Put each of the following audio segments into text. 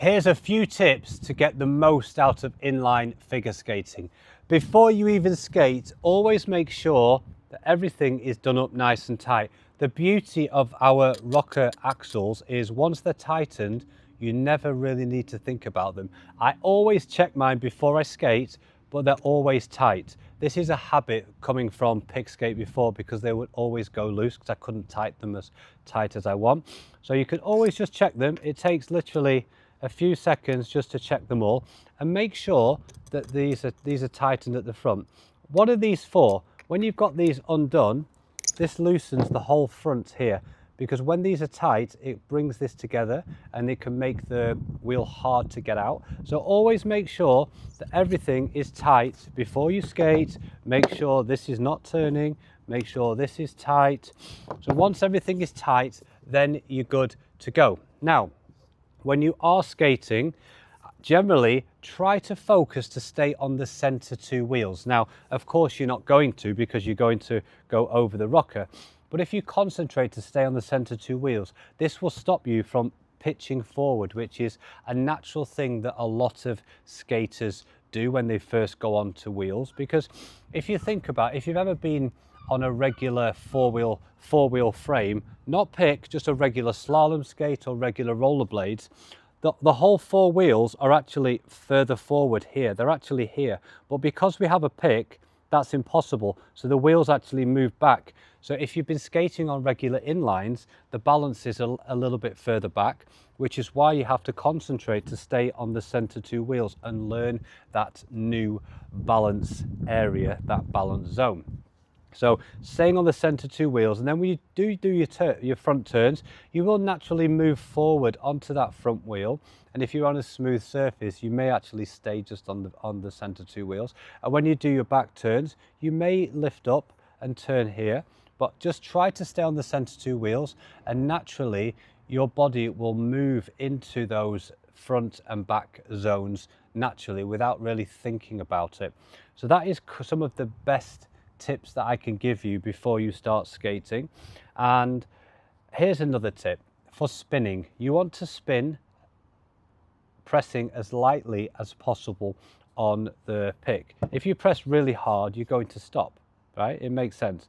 Here's a few tips to get the most out of inline figure skating. Before you even skate, always make sure that everything is done up nice and tight. The beauty of our rocker axles is once they're tightened, you never really need to think about them. I always check mine before I skate, but they're always tight. This is a habit coming from pig skate before, because they would always go loose because I couldn't tighten them as tight as I want. So you can always just check them. It takes literally a few seconds just to check them all, and make sure that these are tightened at the front. What are these for? When you've got these undone, this loosens the whole front here, because when these are tight, it brings this together and it can make the wheel hard to get out. So always make sure that everything is tight before you skate. Make sure this is not turning, make sure this is tight. So once everything is tight, then you're good to go. Now, when you are skating, generally try to focus to stay on the center two wheels. Now, of course, you're not going to, because you're going to go over the rocker. But if you concentrate to stay on the center two wheels, this will stop you from pitching forward, which is a natural thing that a lot of skaters do when they first go onto wheels. Because if you think about, if you've ever been on a regular four-wheel frame, not pick, just a regular slalom skate or regular rollerblades, the whole four wheels are actually further forward here. They're actually here. But because we have a pick, that's impossible. So the wheels actually move back. So if you've been skating on regular inlines, the balance is a little bit further back, which is why you have to concentrate to stay on the center two wheels and learn that new balance area, that balance zone. So staying on the center two wheels, and then when you do your front turns, you will naturally move forward onto that front wheel. And if you're on a smooth surface, you may actually stay just on the center two wheels. And when you do your back turns, you may lift up and turn here, but just try to stay on the center two wheels, and naturally your body will move into those front and back zones naturally without really thinking about it. So that is some of the best tips that I can give you before you start skating. And here's another tip for spinning. You want to spin pressing as lightly as possible on the pick. If you press really hard, you're going to stop, right? It makes sense.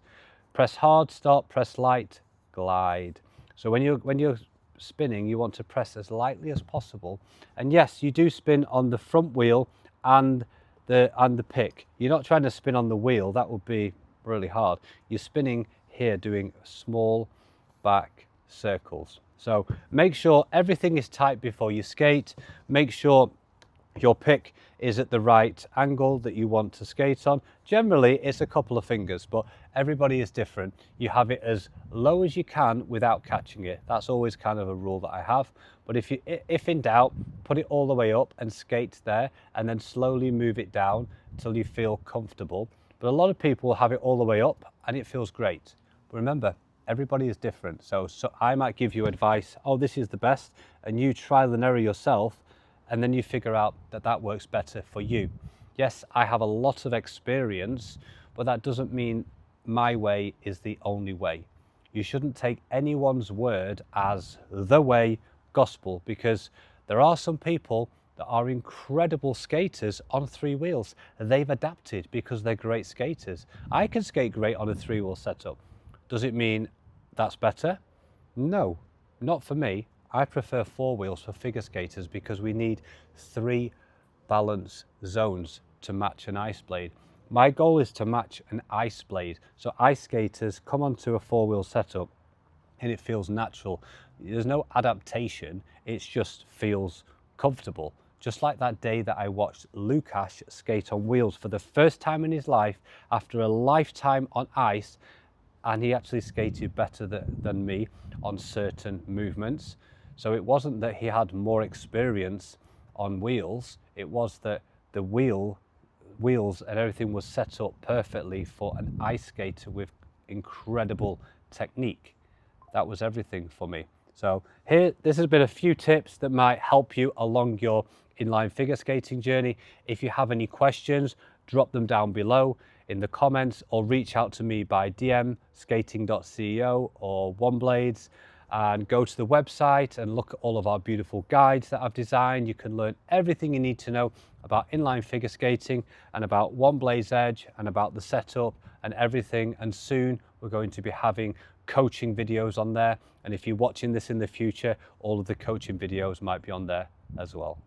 Press hard, stop, press light, glide. So when you're spinning, you want to press as lightly as possible. And yes, you do spin on the front wheel and the pick. You're not trying to spin on the wheel, that would be really hard. You're spinning here, doing small back circles. So make sure everything is tight before you skate. Make sure your pick is at the right angle that you want to skate on. Generally, it's a couple of fingers, but everybody is different. You have it as low as you can without catching it. That's always kind of a rule that I have. But if in doubt, put it all the way up and skate there, and then slowly move it down till you feel comfortable. But a lot of people have it all the way up and it feels great. But remember, everybody is different. So I might give you advice, oh, this is the best, and you trial and error yourself, and then you figure out that that works better for you. Yes, I have a lot of experience, but that doesn't mean my way is the only way. You shouldn't take anyone's word as the way gospel, because there are some people that are incredible skaters on three wheels. They've adapted because they're great skaters. I can skate great on a three-wheel setup. Does it mean that's better? No, not for me. I prefer four wheels for figure skaters because we need three balance zones to match an ice blade. My goal is to match an ice blade. So ice skaters come onto a four-wheel setup and it feels natural. There's no adaptation, it just feels comfortable. Just like that day that I watched Lukasz skate on wheels for the first time in his life after a lifetime on ice, and he actually skated better than me on certain movements. So it wasn't that he had more experience on wheels, it was that the wheels and everything was set up perfectly for an ice skater with incredible technique. That was everything for me. So this has been a few tips that might help you along your inline figure skating journey. If you have any questions, drop them down below in the comments or reach out to me by DM skating.ceo or OneBlades. and go to the website and look at all of our beautiful guides that I've designed. You can learn everything you need to know about inline figure skating and about one blaze edge and about the setup and everything. And soon we're going to be having coaching videos on there. And if you're watching this in the future, all of the coaching videos might be on there as well.